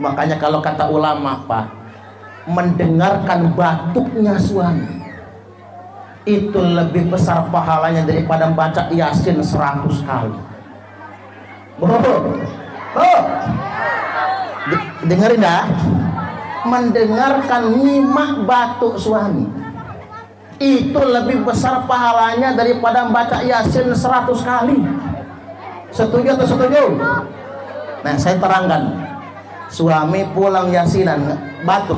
Makanya kalau kata ulama Pak, mendengarkan batuknya suami itu lebih besar pahalanya daripada baca Yasin 100 kali. Dengerin dah. Mendengarkan nyimak batuk suami itu lebih besar pahalanya daripada baca Yasin 100 kali. Setuju atau setuju? Nah, saya terangkan. Suami pulang Yasinan batuk,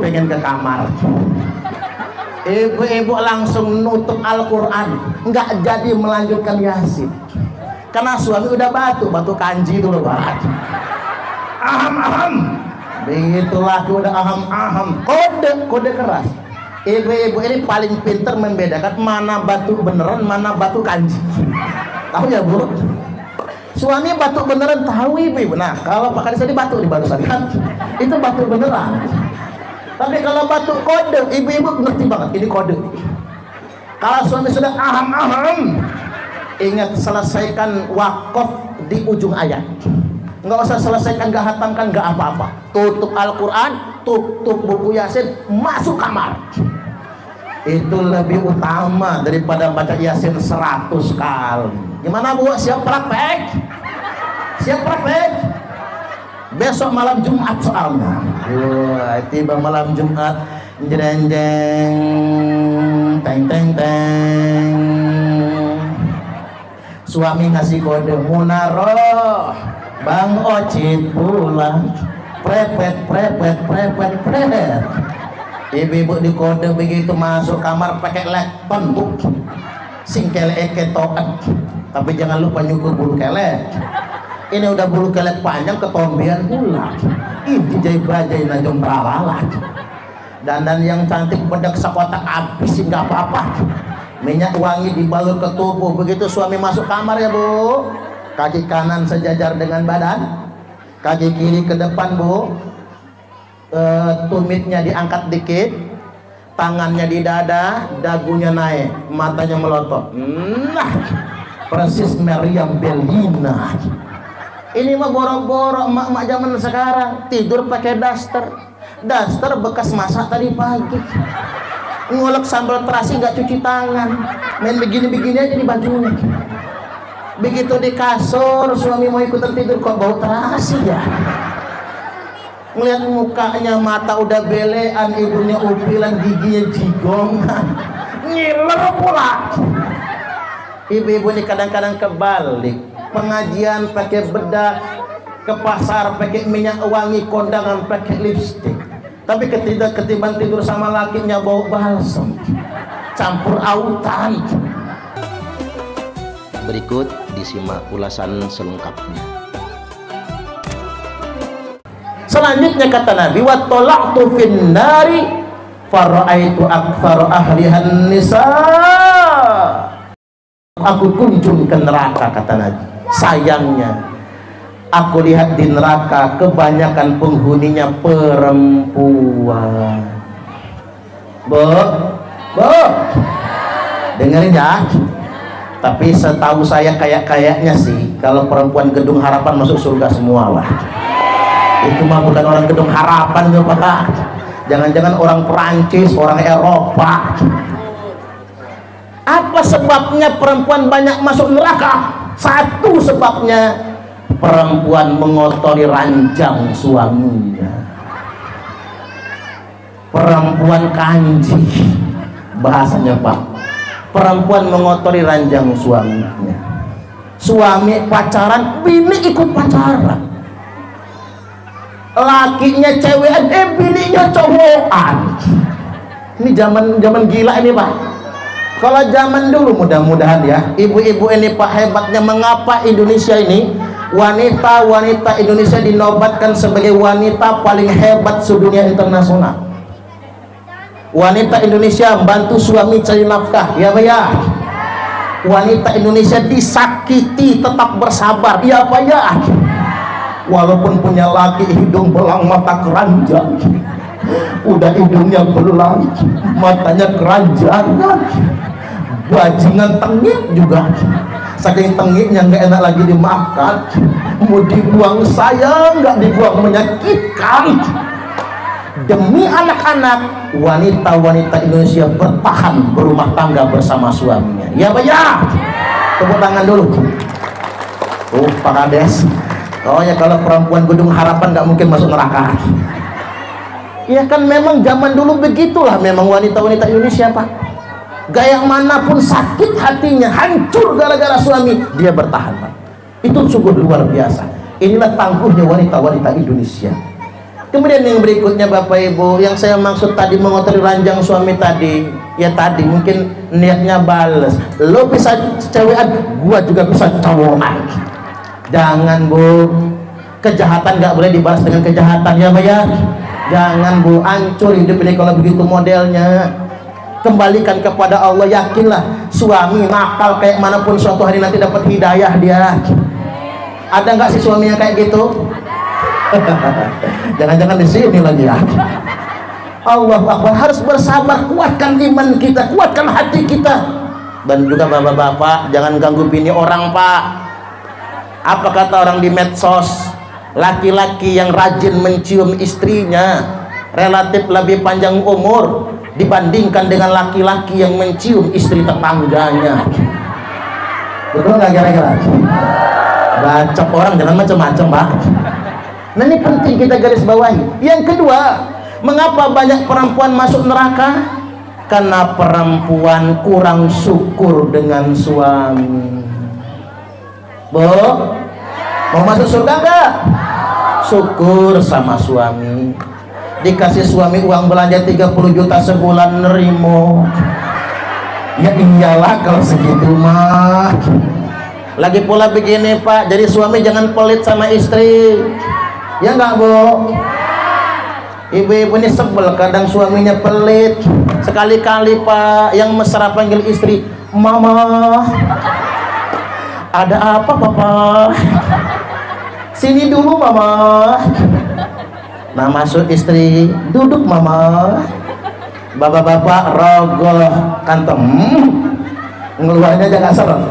pengen ke kamar. Ibu-ibu langsung nutup Al-Quran, nggak jadi melanjutkan Yasin karena suami udah batuk kanji dulu Pak. Begitu laki udah kode keras. Ibu-ibu ini paling pintar membedakan mana batuk beneran, mana batuk kanji. Tahu ya Bu? Suami batuk beneran tahu ibu. Nah, kalau Pak Kadis tadi batuk di barusan kan, itu batuk beneran. Tapi kalau batuk kode, ibu-ibu ngerti banget ini kode. Kalau suami sudah ingat selesaikan wakaf di ujung ayat. Nggak usah selesaikan, nggak hatamkan, nggak apa-apa. Tutup Al-Quran, tutup buku Yasin, masuk kamar. Itu lebih utama daripada baca Yasin 100 kali. Gimana Bu? Siap praktek? Siap praktek? Besok malam Jumat soalnya. Wah, tiba malam Jumat, jeng jeng, teng teng teng. Suami ngasih kode, Munaroh, Bang Ocit pulang. Prepet. Ibu-ibu di kode begitu masuk kamar pakai lekton Bu. Sing kelek ketokan. Tapi jangan lupa nyukur bulu kelek. Ini udah bulu kelek panjang ketombean pula. Ini jai-bajai najong beralalah. Dandan yang cantik bedak sekotak habis nggak apa-apa. Minyak wangi dibalur ke tubuh. Begitu suami masuk kamar ya Bu, kaki kanan sejajar dengan badan, kaki kiri ke depan Bu, tumitnya diangkat dikit, tangannya di dada, dagunya naik, matanya melotot. Nah, persis Meriam Bellina. Ini mah boro-boro emak-emak zaman sekarang tidur pakai daster bekas masak tadi pagi, ngulek sambal terasi nggak cuci tangan, main begini-begini aja di bajunya. Begitu di kasur suami mau ikutan tidur kok bau terasi ya. Ngeliat mukanya mata udah belean, ibunya upilan, giginya jigongan, ngiler pula. Ibu-ibu ini kadang-kadang kebalik, pengajian pakai bedak, ke pasar pakai minyak wangi, kondangan pakai lipstik. Tapi ketiban tidur sama lakinya bau balsam, campur autan. Berikut disimak ulasan selengkapnya. Selanjutnya kata Nabi, wa tala'tu fin nari fara'aitu aktsara ahlihan nisa. Aku kunjung ke neraka kata Nabi. Sayangnya aku lihat di neraka kebanyakan penghuninya perempuan. Bu, dengerin ya. Tapi setahu saya kayaknya sih kalau perempuan Gedung Harapan masuk surga semua lah. Itu mah bukan orang Gedung Harapan tuh Pak. Jangan-jangan orang Perancis, orang Eropa. Apa sebabnya perempuan banyak masuk neraka? Satu sebabnya, perempuan mengotori ranjang suaminya. Perempuan kanji bahasanya Pak. Perempuan mengotori ranjang suaminya. Suami pacaran, bini ikut pacaran. Lakinya cewekan, bininya cowokan. Ini zaman gila ini Pak. Kalau zaman dulu mudah-mudahan ya, ibu-ibu ini Pak hebatnya mengapa Indonesia ini wanita-wanita Indonesia dinobatkan sebagai wanita paling hebat sedunia internasional. Wanita Indonesia bantu suami cari nafkah, ya Pak ya. Wanita Indonesia disakiti tetap bersabar, ya Pak ya. Walaupun punya laki hidung belang mata keranjang, udah hidungnya belang matanya keranjang, bajingan tengik juga, saking tengiknya nggak enak lagi dimakan. mau dibuang sayang, nggak dibuang menyakitkan. Demi anak-anak, wanita-wanita Indonesia bertahan berumah tangga bersama suaminya. Ya bayar. Tepuk tangan dulu. Pak Kades. Oh ya, kalau perempuan Gedung Harapan nggak mungkin masuk neraka. Ya kan memang zaman dulu begitulah memang wanita-wanita Indonesia, Pak. Gaya manapun sakit hatinya, hancur gara-gara suami, dia bertahan, Pak. Itu sungguh luar biasa. Inilah tangguhnya wanita-wanita Indonesia. Kemudian yang berikutnya Bapak Ibu, yang saya maksud tadi mengotori ranjang suami tadi, ya tadi mungkin niatnya bales. Lo bisa cewekan, gua juga bisa cowokan. Jangan Bu, kejahatan gak boleh dibalas dengan kejahatan, ya Mbak ya. Jangan Bu, hancur hidup ini kalau begitu modelnya. Kembalikan kepada Allah, yakinlah suami nakal kayak manapun suatu hari nanti dapat hidayah dia. Ada nggak sih suami yang kayak gitu? Jangan-jangan di sini lagi ya. Allahu Akbar, harus bersabar, kuatkan iman kita, kuatkan hati kita. Dan juga bapak-bapak, jangan ganggu bini orang, Pak. Apa kata orang di medsos? Laki-laki yang rajin mencium istrinya relatif lebih panjang umur dibandingkan dengan laki-laki yang mencium istri tetangganya. Betul nggak kira-kira? Bacok orang jangan macam-macam, Pak. Nah ini penting kita garis bawahi. Yang kedua, mengapa banyak perempuan masuk neraka? Karena perempuan kurang syukur dengan suami. Bu, mau masuk surga enggak? Syukur sama suami. Dikasih suami uang belanja 30 juta sebulan, nerimo. Ya iyalah kalau segitu mah. Lagi pula begini Pak, jadi suami jangan pelit sama istri. Ya enggak Bu? Ibu-ibu ini sebel kadang suaminya pelit. Sekali-kali Pak yang mesra panggil istri, Mama. Ada apa Papa? Sini dulu Mama. Nah masuk istri, duduk Mama. Bapak-bapak rogoh kantong, ngeluarnya aja gak seret.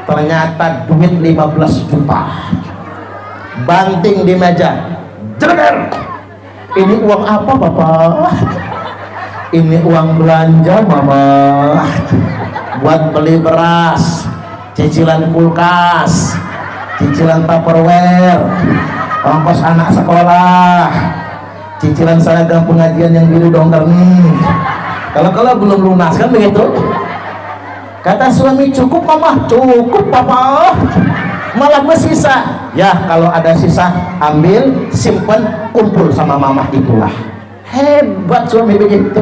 Ternyata duit 15 juta. Banting di meja, jeler. Ini uang apa Bapak? Ini uang belanja Mama, buat beli beras, cicilan kulkas, cicilan Tupperware, ongkos anak sekolah, cicilan seragam pengajian yang biru dongker nih. Kalau belum lunas kan begitu. Kata suami, cukup Mama, cukup Papa, malah bersisa. Ya kalau ada sisa ambil, simpen, kumpul sama Mama. Itulah hebat suami begitu.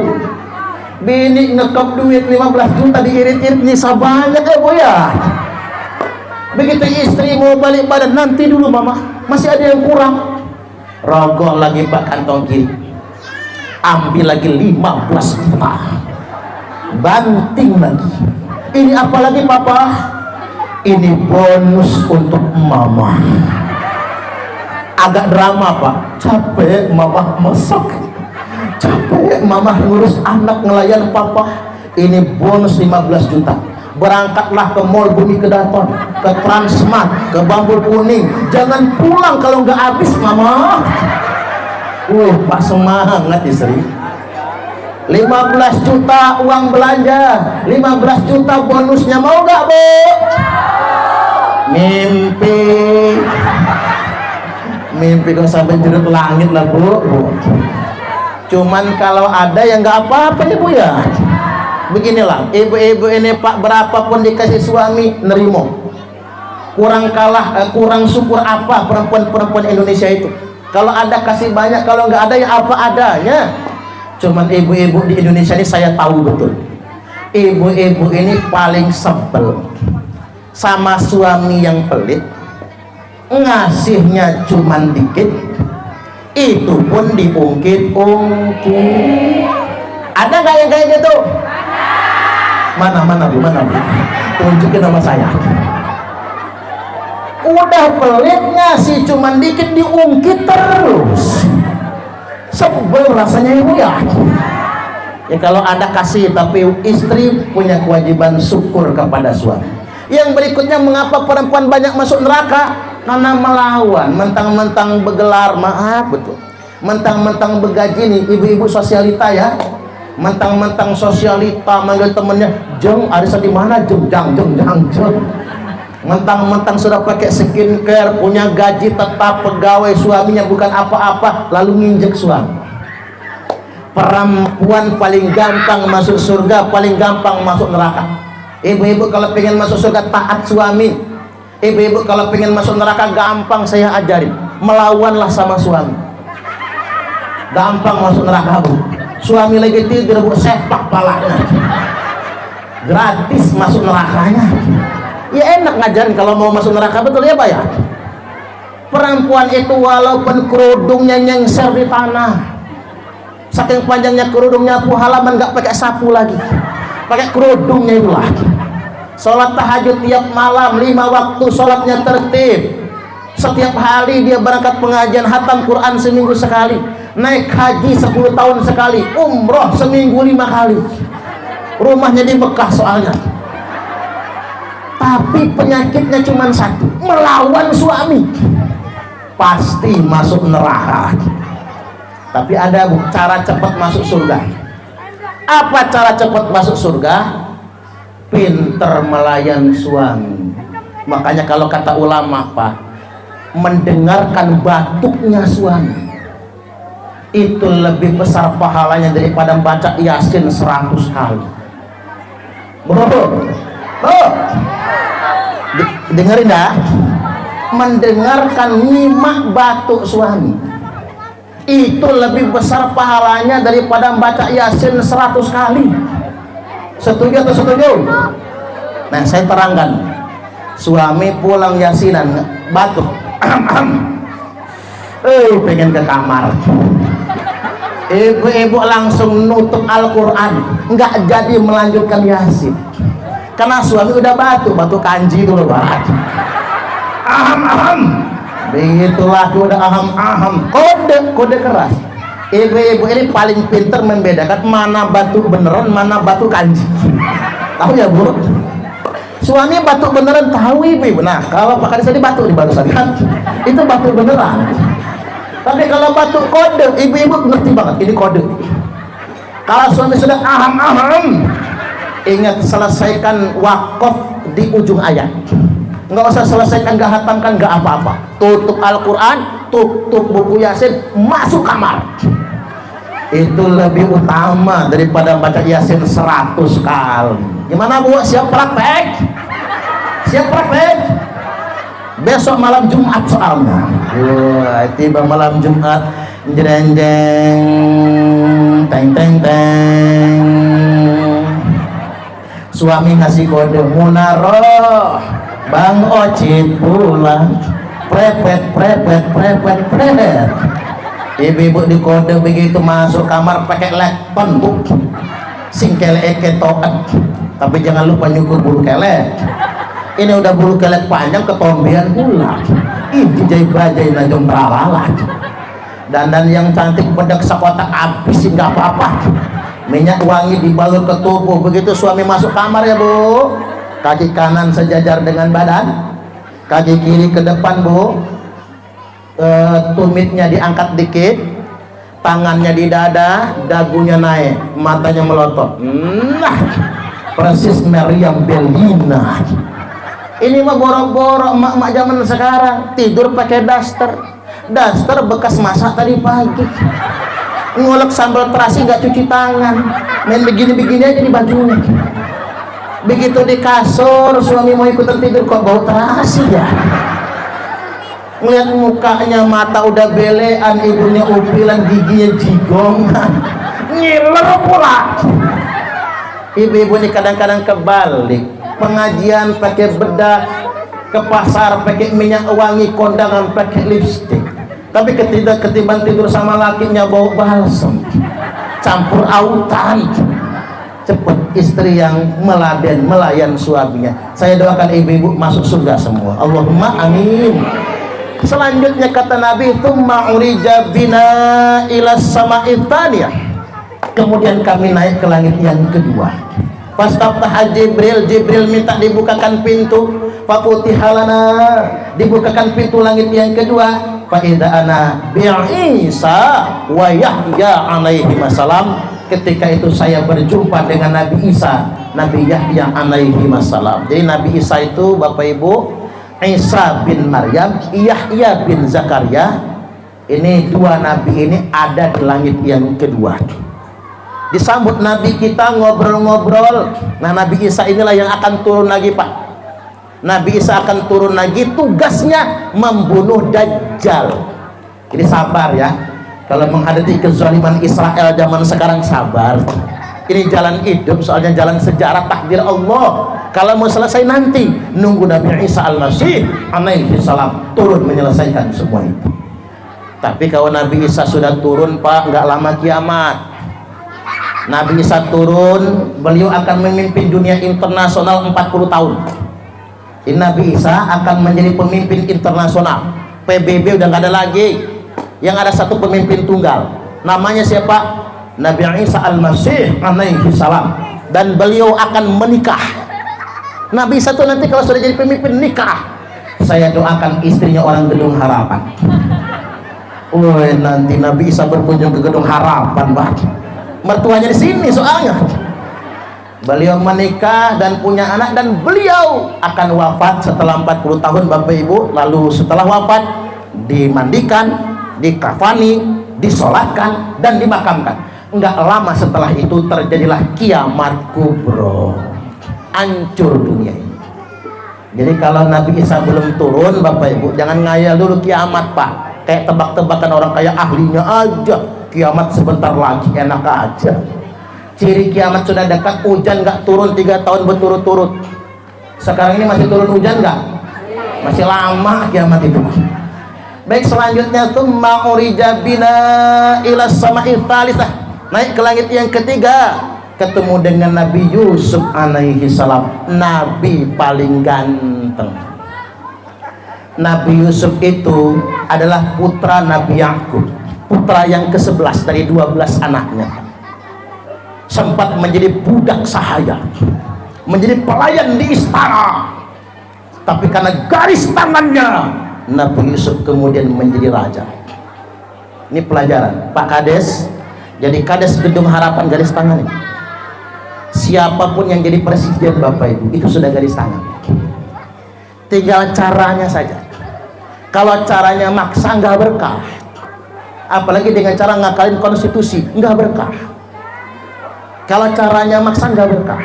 Bini ngekop duit 15 juta diirit-irit, nyisa banyak ya Bu ya. Begitu istri mau balik badan, nanti dulu Mama, masih ada yang kurang. Rogoh lagi Pak kantong kiri, ambil lagi 15 juta, banting lagi. Ini apa lagi Papa? Ini bonus untuk Mama. Agak drama Pak, capek Mama masak, capek Mama ngurus anak, ngelayan Papa. Ini bonus 15 juta. Berangkatlah ke Mall Bumi Kedaton, ke Transmart, ke Bambul Kuning. Jangan pulang kalau nggak habis Mama. Pak semangat istri. 15 juta uang belanja, 15 juta bonusnya, mau nggak Bu? Mimpi kok sampai jeruk langit lah Bu. Cuman kalau ada yang nggak apa-apa ya Bu ya. Beginilah ibu-ibu ini Pak, berapapun dikasih suami nerimo. Kurang kurang syukur apa perempuan-perempuan Indonesia itu. Kalau ada kasih banyak, kalau nggak ada ya apa adanya. Cuman ibu-ibu di Indonesia ini saya tahu betul, ibu-ibu ini paling sebel sama suami yang pelit, ngasihnya cuman dikit, itu pun diungkit-ungkit. Ada nggak yang kayak gitu? Mana Bu? Tunjukin nama saya. Udah pelit ngasih cuman dikit, diungkit terus. Sebel rasanya ibu ya. Ya kalau Anda kasih, tapi istri punya kewajiban syukur kepada suami. Yang berikutnya, mengapa perempuan banyak masuk neraka? karena melawan, mentang-mentang begelar, maaf betul, mentang-mentang begaji nih ibu-ibu sosialita ya, mentang-mentang sosialita manggil temennya jeng, Arisa di mana jeng, jang, mentang-mentang sudah pakai skincare, punya gaji tetap, pegawai, suaminya bukan apa-apa, lalu nginjek suami. Perempuan paling gampang masuk surga, paling gampang masuk neraka. Ibu-ibu kalau pengen masuk surga taat suami. Ibu-ibu kalau pengen masuk neraka gampang, saya ajarin, melawanlah sama suami. Gampang masuk neraka bu. Suami lagi tidur bu, sepak palanya. Gratis masuk nerakanya. Ya enak ngajarin kalau mau masuk neraka, betul ya Pak ya. Perempuan itu walaupun kerudungnya nyengser di tanah, saking panjangnya kerudungnya tuh halaman nggak pakai sapu lagi, pakai kerudungnya itulah. Sholat tahajud tiap malam 5 waktu, sholatnya tertib. Setiap hari dia berangkat pengajian, hatam Quran seminggu sekali, naik haji 10 tahun sekali, umroh seminggu 5 kali. Rumahnya di Mekah soalnya. Tapi penyakitnya cuma satu, melawan suami. Pasti masuk neraka. Tapi ada cara cepat masuk surga. Apa cara cepat masuk surga? Pinter melayan suami. Makanya kalau kata ulama Pak, mendengarkan batuknya suami itu lebih besar pahalanya daripada baca Yasin 100 kali. Bro, dengerin dah. Mendengarkan nyimak batuk suami itu lebih besar pahalanya daripada membaca Yasin 100 kali. Setuju atau setuju? Nah saya terangkan, suami pulang Yasinan batuk, pengen ke kamar, ibu-ibu langsung nutup Al-Quran, nggak jadi melanjutkan Yasin karena suami udah batuk kanji dulu Pak. Begitu laki udah kode keras. Ibu-ibu ini paling pinter membedakan mana batuk beneran, mana batuk kanji. Tahu ya bu? Suami batuk beneran tahu ibu. Nah kalau Pak Kadis tadi batuk di barusan kan, itu batuk beneran. Tapi kalau batuk kode, ibu-ibu ngerti banget ini kode. Kalau suami sudah ingat selesaikan wakaf di ujung ayat. Nggak usah selesaikan, nggak hatamkan, nggak apa-apa. Tutup Al-Quran, tutup buku Yasin, masuk kamar. Itu lebih utama daripada baca Yasin 100 kali. Gimana bu? Siap praktek? Siap praktek? Besok malam Jumat soalnya. Wah, tiba malam Jumat, jeng teng teng teng. Suami ngasih kode, Munaroh, Bang Ocit pulang, prepet. Ibu-ibu di kode begitu masuk kamar pakai lekton bu, sing kelek ketokan, tapi jangan lupa nyukur bulu kelek. Ini udah bulu kelek panjang, ketombean pula. Ini jahit bajai najong berawalat. Dandan yang cantik bedak sekotak habis nggak apa-apa. Minyak wangi dibalur ke tubuh. Begitu suami masuk kamar ya bu, kaki kanan sejajar dengan badan, kaki kiri ke depan bu, tumitnya diangkat dikit, tangannya di dada, dagunya naik, matanya melotot. Nah, persis Meriam Bellina. Ini mah borok-borok emak-emak zaman sekarang tidur pakai daster bekas masak tadi pagi, ngolek sambal terasi nggak cuci tangan, main begini-begini aja di bajunya. Begitu di kasur suami mau ikutan tidur kok bau terasi ya. Ngeliat mukanya mata udah belean, ibunya upilan, giginya jigongan, ngiler pula. Ibu-ibu ini kadang-kadang kebalik, pengajian pakai bedak, ke pasar pakai minyak wangi, kondangan pakai lipstick, tapi ketimbang tidur sama lakinya bau balsam, campur autan. Cepet istri yang melayan suaminya. Saya doakan ibu-ibu masuk surga semua, Allahumma amin. Selanjutnya kata Nabi, tsumma urija bina ila sama'it tsaniyah, kemudian kami naik ke langit yang kedua. Fastaftaha Jibril, Jibril minta dibukakan pintu. Fafutihalana, dibukakan pintu langit yang kedua. Fa idza ana bi Isa wa Yahya alaihi wasallam. Ketika itu saya berjumpa dengan Nabi Isa, Nabi Yahya alaihi wasallam. Jadi Nabi Isa itu Bapak Ibu, Isa bin Maryam, Yahya bin Zakaria, ini dua nabi ini ada di langit yang kedua. Disambut Nabi kita ngobrol-ngobrol. Nah Nabi Isa inilah yang akan turun lagi Pak. Nabi Isa akan turun lagi, tugasnya membunuh Dajjal. Jadi sabar ya, kalau menghadapi kezaliman Israel zaman sekarang sabar. Ini jalan hidup, soalnya jalan sejarah takdir Allah. Kalau mau selesai nanti nunggu Nabi Isa al-Masih alaihi salam turun menyelesaikan semua itu. Tapi kalau Nabi Isa sudah turun Pak, nggak lama kiamat. Nabi Isa turun, beliau akan memimpin dunia internasional 40 tahun. Nabi Isa akan menjadi pemimpin internasional. PBB udah nggak ada lagi, yang ada satu pemimpin tunggal. Namanya siapa? Nabi Isa al-Masih alaihi salam. Dan beliau akan menikah. Nabi Isa itu nanti kalau sudah jadi pemimpin nikah, saya doakan istrinya orang Gedung Harapan. Woi, nanti Nabi Isa berkunjung ke Gedung Harapan, Pak. Mertuanya di sini soalnya. Beliau menikah dan punya anak, dan beliau akan wafat setelah 40 tahun Bapak Ibu. Lalu setelah wafat dimandikan, dikafani, disolatkan dan dimakamkan. Enggak lama setelah itu terjadilah kiamat kubro, hancur dunia ini. Jadi kalau Nabi Isa belum turun Bapak Ibu, jangan ngayal dulu kiamat Pak, kayak tebak-tebakan orang kayak ahlinya aja. Kiamat sebentar lagi, enak aja. Ciri kiamat sudah dekat, hujan nggak turun 3 tahun berturut-turut. Sekarang ini masih turun hujan nggak? Masih lama kiamat itu. Baik, selanjutnya tsumma urija bina ila sama'il tsalitsah, naik ke langit yang ketiga, ketemu dengan Nabi Yusuf alaihi salam, nabi paling ganteng. Nabi Yusuf itu adalah putra Nabi Yakub, putra yang ke-11 dari 12 anaknya. Sempat menjadi budak sahaya, menjadi pelayan di istana, tapi karena garis tangannya Nabi Yusuf kemudian menjadi raja. Ini pelajaran Pak Kades. Jadi Kades Gedung Harapan garis tangan ini. Siapapun yang jadi presiden Bapak Ibu itu sudah garis tangan, tinggal caranya saja. Kalau caranya maksa nggak berkah, apalagi dengan cara ngakalin konstitusi, nggak berkah. Kalau caranya maksa nggak berkah,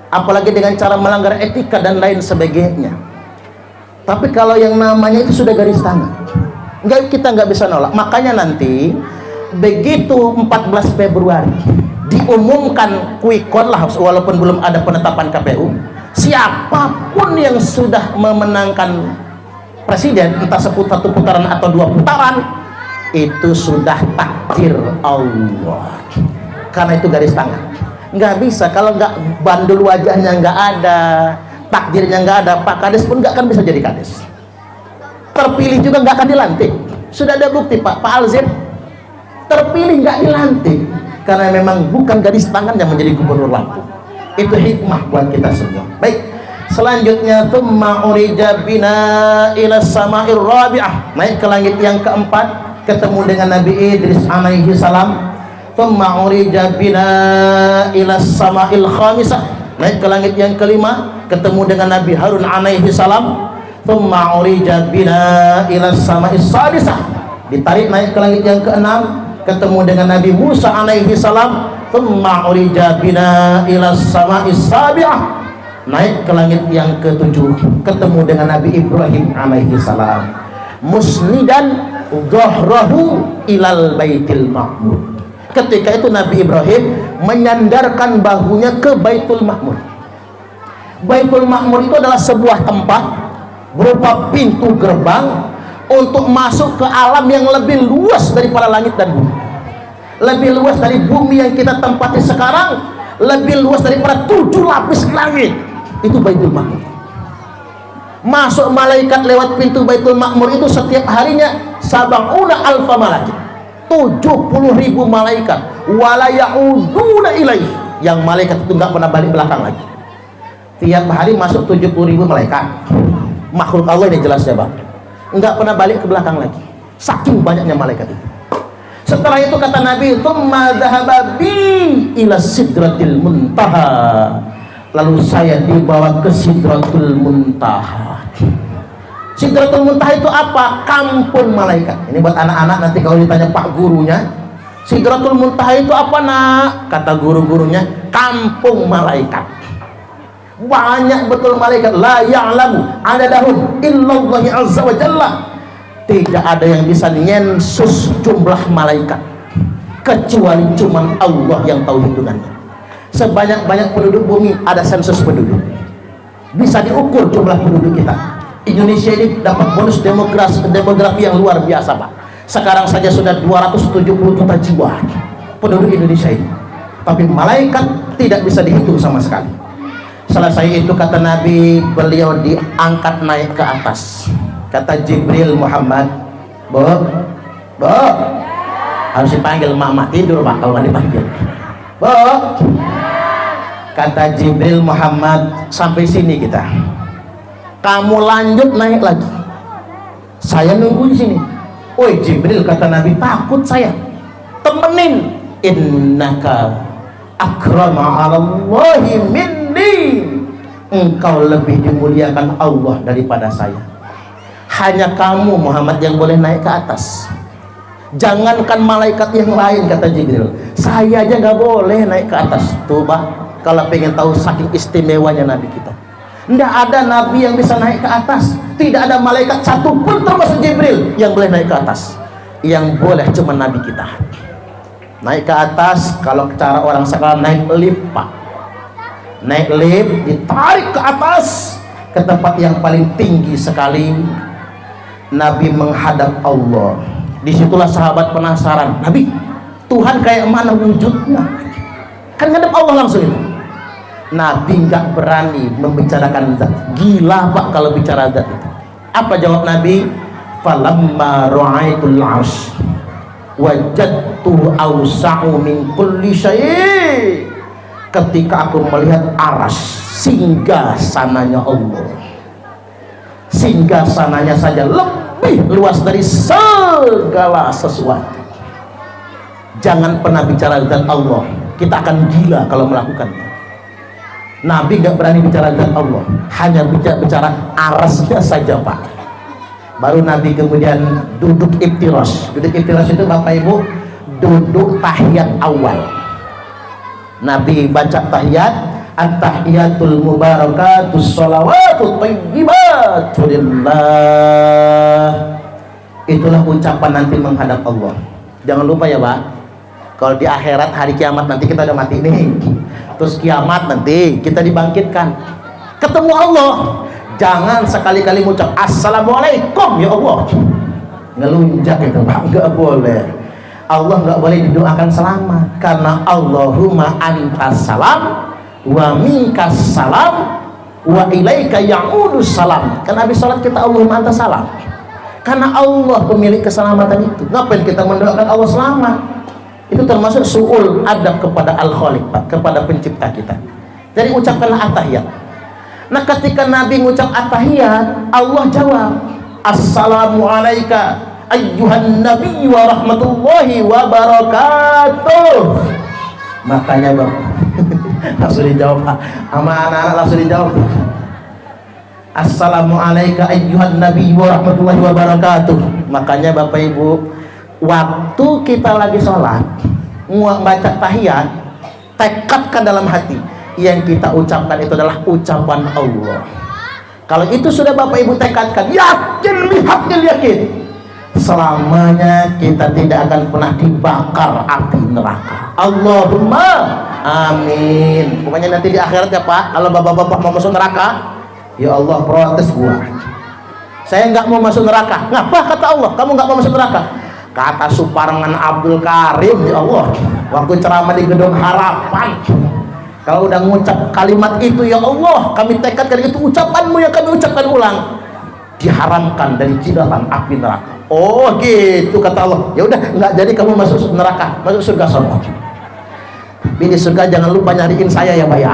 apalagi dengan cara melanggar etika dan lain sebagainya. Tapi kalau yang namanya itu sudah garis tangan, kita nggak bisa nolak. Makanya nanti begitu 14 Februari diumumkan quick count lah, walaupun belum ada penetapan KPU, siapapun yang sudah memenangkan presiden, entah satu putaran atau 2 putaran, itu sudah takdir Allah. Karena itu garis tangan, nggak bisa. Kalau nggak bandul wajahnya nggak ada, takdirnya nggak ada, Pak Kades pun nggak akan bisa jadi Kades. Terpilih juga nggak akan dilantik. Sudah ada bukti Pak Alzir terpilih nggak dilantik karena memang bukan garis tangan yang menjadi gubernur Lampung. Itu hikmah buat kita semua. Baik, selanjutnya tsumma urija bina ila sama'ir rabi'ah, naik ke langit yang keempat, ketemu dengan Nabi Idris alaihi salam. Tsumma urija bina ila sama'il khamisah, naik ke langit yang kelima, ketemu dengan Nabi Harun alaihi salam. Tsumma urija bina ila sama'is sadisah, ditarik naik ke langit yang keenam, ketemu dengan Nabi Musa alaihi salam. Tsumma urija bina ila sama'is sabi'ah, naik ke langit yang ketujuh, ketemu dengan Nabi Ibrahim alaihi salam. Musnidan dhahrahu ilal baitil ma'mur, ketika itu Nabi Ibrahim menyandarkan bahunya ke Baitul Ma'mur. Baitul Ma'mur itu adalah sebuah tempat berupa pintu gerbang untuk masuk ke alam yang lebih luas daripada langit dan bumi, lebih luas dari bumi yang kita tempati sekarang, lebih luas daripada 7 lapis langit. Itu Baitul Ma'mur. Masuk malaikat lewat pintu Baitul Ma'mur itu setiap harinya sab'una alfa malaikat, 70.000 malaikat, wala ya'uduna ilaih, yang malaikat itu nggak pernah balik belakang lagi. Tiap hari masuk 70.000 malaikat. Makhluk Allah ini jelasnya bang, nggak pernah balik ke belakang lagi, saking banyaknya malaikat itu. Setelah itu kata Nabi, tsumma dhahaba bi ila sidratil muntaha, lalu saya dibawa ke sidratul muntaha. Sidratul muntaha itu apa? Kampung malaikat. Ini buat anak-anak, nanti kalau ditanya pak gurunya, sidratul muntaha itu apa nak? Kata guru-gurunya, kampung malaikat. Banyak betul malaikat, la ya'lamu adadahum illallah azza wa jalla. Tidak ada yang bisa nyensus jumlah malaikat kecuali cuman Allah yang tahu hitungannya. Sebanyak-banyak penduduk bumi ada sensus penduduk, bisa diukur jumlah penduduk kita. Indonesia ini dapat bonus demografi yang luar biasa Pak. Sekarang saja sudah 270 juta jiwa penduduk Indonesia ini, tapi malaikat tidak bisa dihitung sama sekali. Selesai itu kata Nabi, beliau diangkat naik ke atas. Kata Jibril, Muhammad, Bo, harus dipanggil, mak tidur Pak kalau nggak dipanggil. Bo, kata Jibril, Muhammad, sampai sini kita. Kamu lanjut naik lagi, saya nunggu di sini. Oi Jibril, kata Nabi, takut saya. Temenin. Innaka akrama alallahi minni, engkau lebih dimuliakan Allah daripada saya. Hanya kamu Muhammad yang boleh naik ke atas, jangankan malaikat yang lain, kata Jibril, saya aja nggak boleh naik ke atas. Tuh Pak, kalau pengen tahu saking istimewanya Nabi kita, nggak ada Nabi yang bisa naik ke atas, tidak ada malaikat satupun termasuk Jibril yang boleh naik ke atas. Yang boleh cuma Nabi kita naik ke atas. Kalau cara orang sekarang naik lift Pak, naik lift ditarik ke atas ke tempat yang paling tinggi sekali. Nabi menghadap Allah. Disitulah sahabat penasaran, Nabi, Tuhan kayak mana wujudnya? Kan ngadep Allah langsung itu. Nabi nggak berani membicarakan zat, gila Pak kalau bicara zat itu. Apa jawab Nabi? Falamma ra'aitul 'arsy wajadtu awsa'u min kulli syai'. Ketika aku melihat aras, singgah sananya Allah, singgah sananya saja lebih luas dari segala sesuatu. Jangan pernah bicara zat Allah, kita akan gila kalau melakukannya. Nabi nggak berani bicara zat Allah, hanya bicara arasnya saja Pak. Baru Nabi kemudian duduk iftirash. Duduk iftirash itu Bapak Ibu duduk tahiyat awal. Nabi baca tahiyat, at-tahiyatul mubarakatus sholawatut thayyibatul lillah. Itulah ucapan nanti menghadap Allah. Jangan lupa ya Pak, kalau di akhirat hari kiamat nanti kita udah mati nih, terus kiamat nanti kita dibangkitkan ketemu Allah. Jangan sekali-kali mengucap assalamualaikum ya Allah, ngelunjak itu Pak, nggak boleh. Allah nggak boleh didoakan selamat, karena Allahumma antas salam wa minkas salam wa ilaika ya'udus salam. Kan habis salat kita Allahumma antas salam, karena Allah pemilik keselamatan itu. Ngapain kita mendoakan Allah selamat? Itu termasuk su'ul adab kepada Al-Khaliq Pak, kepada pencipta kita. Jadi ucapkanlah at-tahiyat. Nah ketika Nabi ngucap at-tahiyat, Allah jawab, assalamu alayka ayyuhan nabi wa rahmatullahi wa barakatuh. Makanya Bang langsung dijawab sama anak-anak, langsung dijawab, assalamu alayka ayyuhan nabi wa rahmatullahi wa barakatuh. Makanya Bapak Ibu, waktu kita lagi sholat baca tahiyat, tekadkan dalam hati, yang kita ucapkan itu adalah ucapan Allah. Kalau itu sudah Bapak Ibu tekadkan, yakin, yakin, selamanya kita tidak akan pernah dibakar api neraka. Allahumma amin. Pokoknya nanti di akhirat ya Pak, kalau bapak-bapak mau masuk neraka, ya Allah protes gua, saya nggak mau masuk neraka. Ngapa kata Allah kamu nggak mau masuk neraka? Kata Suparman Abdul Karim, ya Allah, waktu ceramah di Gedung Harapan, kalau udah ngucap kalimat itu, ya Allah kami tekadkan itu ucapanmu yang kami ucapkan ulang, diharamkan dari jilatan api neraka. Oh gitu kata Allah, ya udah nggak jadi kamu masuk neraka, masuk surga sono. Pilih surga jangan lupa nyariin saya ya Pak ya.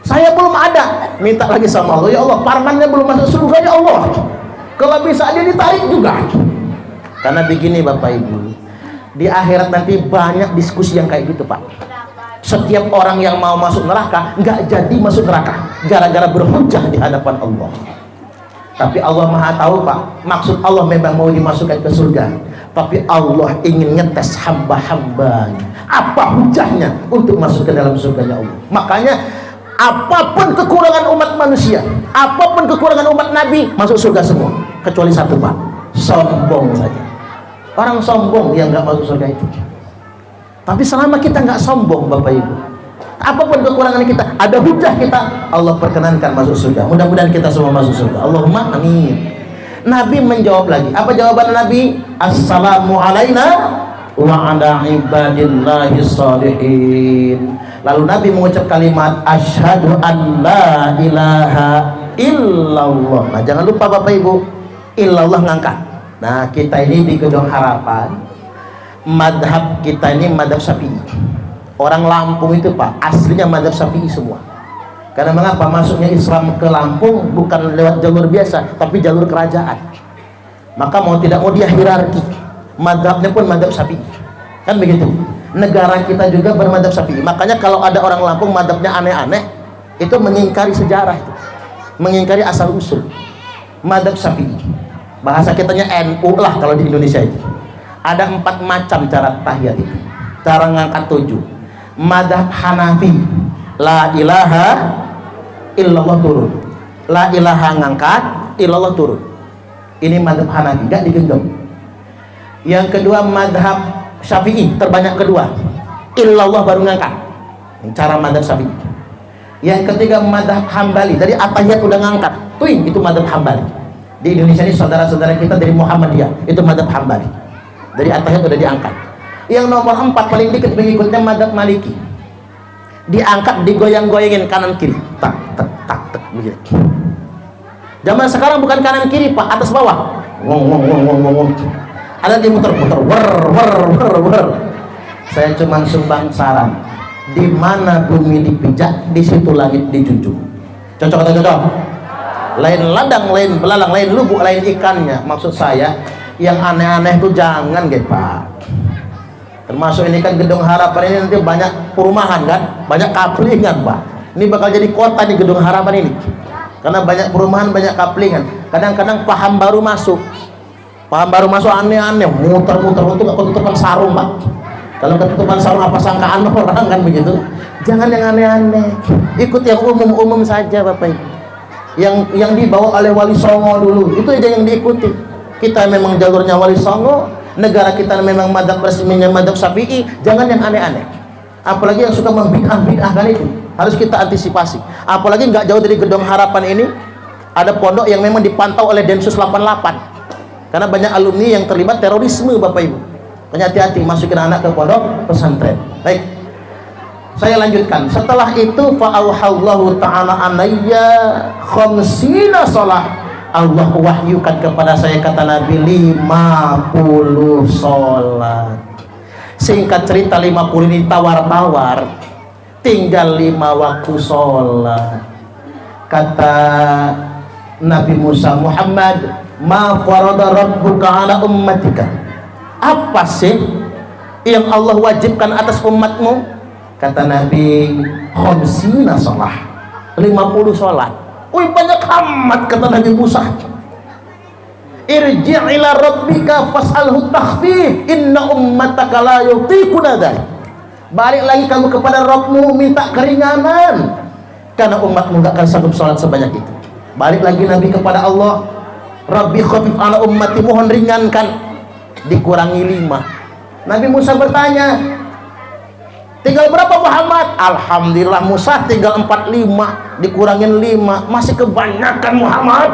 Saya belum ada, minta lagi sama Allah, ya Allah parmannya belum masuk surga ya Allah, kalau bisa dia ditarik juga. Karena begini Bapak Ibu, di akhirat nanti banyak diskusi yang kayak gitu Pak. Setiap orang yang mau masuk neraka nggak jadi masuk neraka gara-gara berhujjah di hadapan Allah. Tapi Allah Maha tahu Pak, maksud Allah memang mau dimasukkan ke surga, tapi Allah ingin ngetes hamba-hambanya apa hujahnya untuk masuk ke dalam surganya Allah. Makanya apapun kekurangan umat manusia, apapun kekurangan umat Nabi, masuk surga semua kecuali satu Pak, sombong saja. Orang sombong yang nggak masuk surga itu. Tapi selama kita nggak sombong Bapak Ibu, apapun kekurangan kita, ada hujah kita, Allah perkenankan masuk surga. Mudah-mudahan kita semua masuk surga, Allahumma amin. Nabi menjawab lagi, apa jawaban Nabi? Assalamu alaina wa ala ibadillahi shalihin. Lalu Nabi mengucap kalimat asyhadu an la ilaha illallah. Nah jangan lupa Bapak Ibu, illallah ngangkat. Nah kita ini di Gedung Harapan, madhab kita ini madhab Syafi'i. Orang Lampung itu Pak aslinya madhab Syafi'i semua. Karena mengapa? Masuknya Islam ke Lampung bukan lewat jalur biasa, tapi jalur kerajaan. Maka mau tidak mau dia hierarki, madhabnya pun madhab Syafi'i, kan begitu. Negara kita juga bermadhab Syafi'i. Makanya kalau ada orang Lampung madhabnya aneh-aneh, itu mengingkari sejarah, itu mengingkari asal usul. Madhab Syafi'i, bahasa kitanya NU lah kalau di Indonesia itu. Ada 4 macam cara tahiyat itu, cara ngangkat 7. Madhab Hanafi, la ilaha illallah turun, la ilaha ngangkat, illallah turun. Ini madhab Hanafi, gak digenggam. Yang kedua madhab Syafi'i, terbanyak kedua, illallah baru ngangkat, cara madhab Syafi'i. Yang ketiga madhab Hambali, dari atahiyat udah ngangkat, tuh itu madhab Hambali. Di Indonesia ini saudara-saudara kita dari Muhammadiyah, itu madhab Hambali, dari atahiyat udah diangkat. Yang nomor 4 paling dikit pengikutnya madhab Maliki, diangkat digoyang-goyangin kanan kiri, tak tak tak tak begini. Zaman sekarang bukan kanan kiri Pak, atas bawah, ngong ngong ngong ngong ngong. Ada di muter-muter, wer. Saya cuma sumbang saran, di mana bumi dipijak, di situ langit dijunjung. Cocok atau cocok? Lain ladang, lain belalang, lain lubuk, lain ikannya. Maksud saya, yang aneh-aneh itu jangan, Pak. Termasuk ini kan Gedung Harapan ini nanti banyak perumahan kan, banyak kaplingan Pak. Ini bakal jadi kota di Gedung Harapan ini, karena banyak perumahan, banyak kaplingan. Kadang-kadang paham baru masuk. Paham baru masuk aneh-aneh, muter-muter untuk ketutupan sarung Pak. Kalau ketutupan sarung apa sangkaan orang kan begitu. Jangan yang aneh-aneh, ikut yang umum-umum saja Bapak Ibu. Yang dibawa oleh Wali Songo dulu, itu aja yang diikuti. Kita memang jalurnya Wali Songo, negara kita memang madhab resminya madhab Syafi'i. Jangan yang aneh-aneh, apalagi yang suka membid'ah-bid'ahkan itu, harus kita antisipasi. Apalagi nggak jauh dari Gedung Harapan ini ada pondok yang memang dipantau oleh Densus 88. Karena banyak alumni yang terlibat terorisme Bapak Ibu. Hati-hati masukin anak ke pondok pesantren. Baik, saya lanjutkan. Setelah itu fa'auhallahu ta'ala anayya khamsina sholah, Allah wahyukan kepada saya, kata Nabi, 50 sholat. Singkat cerita 50 ini tawar-tawar, tinggal 5 waktu sholat. Kata Nabi Musa, Muhammad, ma farada rabbuka ala ummatika, apa sih yang Allah wajibkan atas umatmu? Kata Nabi, khamsina sholah, 50 sholat. Wih banyak amat, kata Nabi Musa. Irji' ila rabbika fas'alhu takhfif, inna ummataka la yutiquna dzalik. Balik lagi kamu kepada Rabbmu, minta keringanan, karena umatmu gak akan sanggup sholat sebanyak itu. Balik lagi Nabi kepada Allah, Rabbi khafif ala ummati, mohon ringankan, dikurangi 5. Nabi Musa bertanya, tinggal berapa Muhammad? Alhamdulillah Musa tinggal 45, dikurangin 5, masih kebanyakan Muhammad.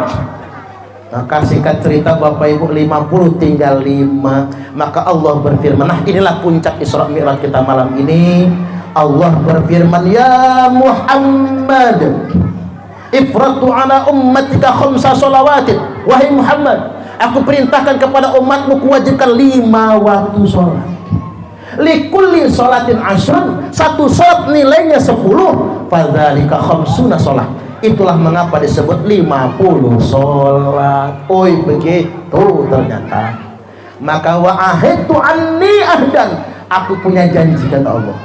Maka singkat cerita Bapak Ibu, 50 tinggal 5. Maka Allah berfirman, nah inilah puncak Isra Mi'raj kita malam ini. Allah berfirman, ya Muhammad, ifratu ala ummatika khamsa sholawatin. Wahai Muhammad, aku perintahkan kepada umatmu, kuwajibkan 5 waktu sholat. likulli sholatin ashrun, satu sholat nilainya 10, fadzalika khamsuna sholat. Itulah mengapa disebut 50 sholat. Oi, begitu ternyata. Maka wa ahidtu anni ahdan, aku punya janji kata Allah,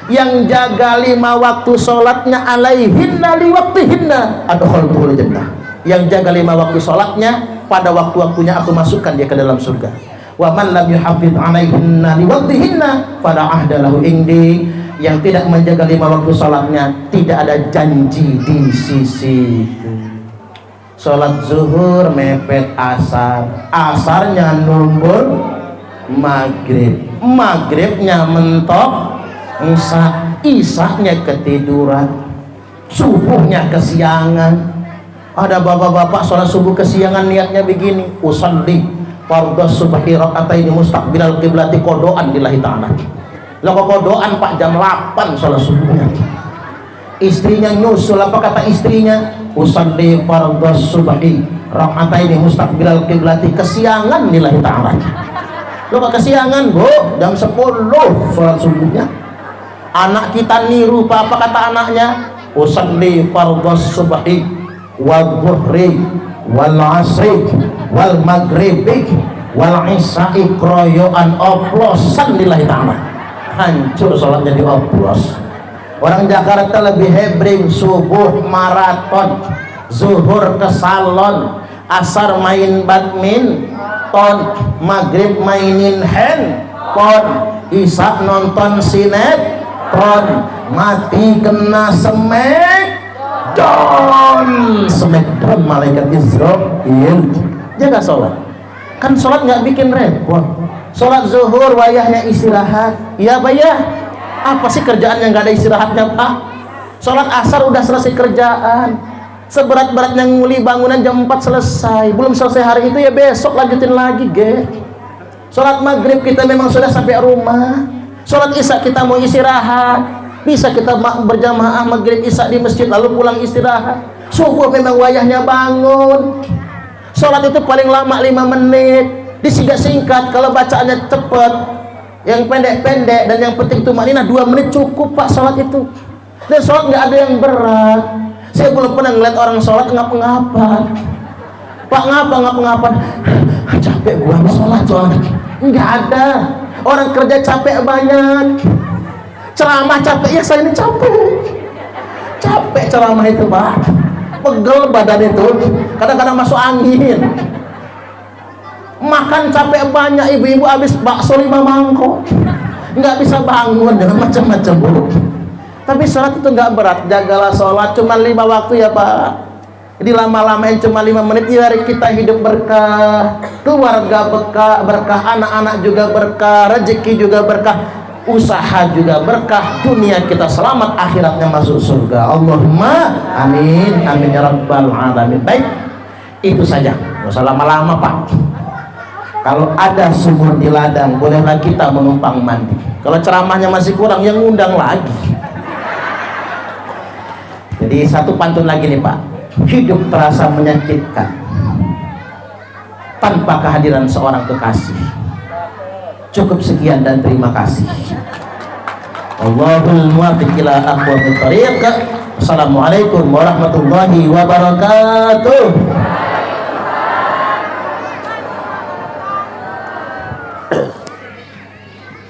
yang jaga 5 waktu sholatnya alaihinna liwaktihinna adkhaltul jannah. Yang jaga 5 waktu sholatnya pada waktu-waktunya aku masukkan dia ke dalam surga. Wa man lam yuhafiz alaihinna liwaktihinna fala ahda lahu indi. Yang tidak menjaga 5 waktu sholatnya tidak ada janji di sisi. Sholat zuhur mepet asar, asarnya nunggu maghrib, maghribnya mentok isya, isyanya ketiduran, subuhnya kesiangan. Ada bapak-bapak sholat subuh kesiangan niatnya begini, usalli fardhas subhi raka'ataini mustaqbilal qiblati kodoan lillahi ta'ala. Lah kok kodoan Pak jam 8 sholat subuhnya. Istrinya nyusul, apa kata istrinya? Usalli fardhas subhi raka'ataini mustaqbilal qiblati, kesiangan lillahi ta'ala. Lo kok kesiangan, Bu? Jam 10 sholat subuhnya. Anak kita niru, apa kata anaknya? Usalli fardhas subhi wal dhuhri wal asri wal maghribi wal isya'i kroyoan oplosan lillahi ta'ala. Hancur sholatnya di oplos. Orang Jakarta lebih hebring, subuh maraton, zuhur ke salon, asar main badminton, maghrib mainin handphone, isya nonton sinetron, mati kena Smackdown malaikat Israel. Jaga sholat. Kan sholat nggak bikin repot. Sholat zuhur wayahnya istirahat. Iya Pak ya. Apa sih kerjaan yang nggak ada istirahatnya Pak? Sholat asar udah selesai kerjaan. Seberat-beratnya nguli bangunan jam 4 selesai. Belum selesai hari itu ya besok lanjutin lagi ge. Sholat maghrib kita memang sudah sampai rumah. Sholat isya kita mau istirahat. Bisa kita berjamaah maghrib isya di masjid lalu pulang istirahat. Subuh memang wayahnya bangun. Sholat itu paling lama 5 menit, disingkat-singkat. Kalau bacaannya cepat, yang pendek-pendek dan yang penting tumanina 2 menit cukup Pak sholat itu. Dan sholat nggak ada yang berat. Saya belum pernah ngeliat orang sholat ngapa-ngapa. Pak ngapa-ngapa, capek gua habis sholat soalnya. Nggak ada. Orang kerja capek banyak, ceramah capek, ya saya ini capek ceramah itu Pak, pegel badan itu, kadang-kadang masuk angin. Makan capek banyak, ibu-ibu habis bakso 5 mangkok, nggak bisa bangun dengan macam-macam Bu. Tapi sholat itu nggak berat. Jagalah sholat cuma 5 waktu ya Pak. Jadi lama-lamain cuma 5 menit, ya kita hidup berkah, keluarga berkah, anak-anak juga berkah, rezeki juga berkah, usaha juga berkah, dunia kita selamat, akhiratnya masuk surga. Allahumma amin, amin ya rabbal alamin. Baik, itu saja, nggak usah lama-lama Pak. Kalau ada sumur di ladang, bolehlah kita menumpang mandi. Kalau ceramahnya masih kurang, yang ngundang lagi. Jadi satu pantun lagi nih Pak. Hidup terasa menyakitkan tanpa kehadiran seorang kekasih. Cukup sekian dan terima kasih. Allahul muwaffiq ila aqwamit thariq. Assalamualaikum warahmatullahi wabarakatuh.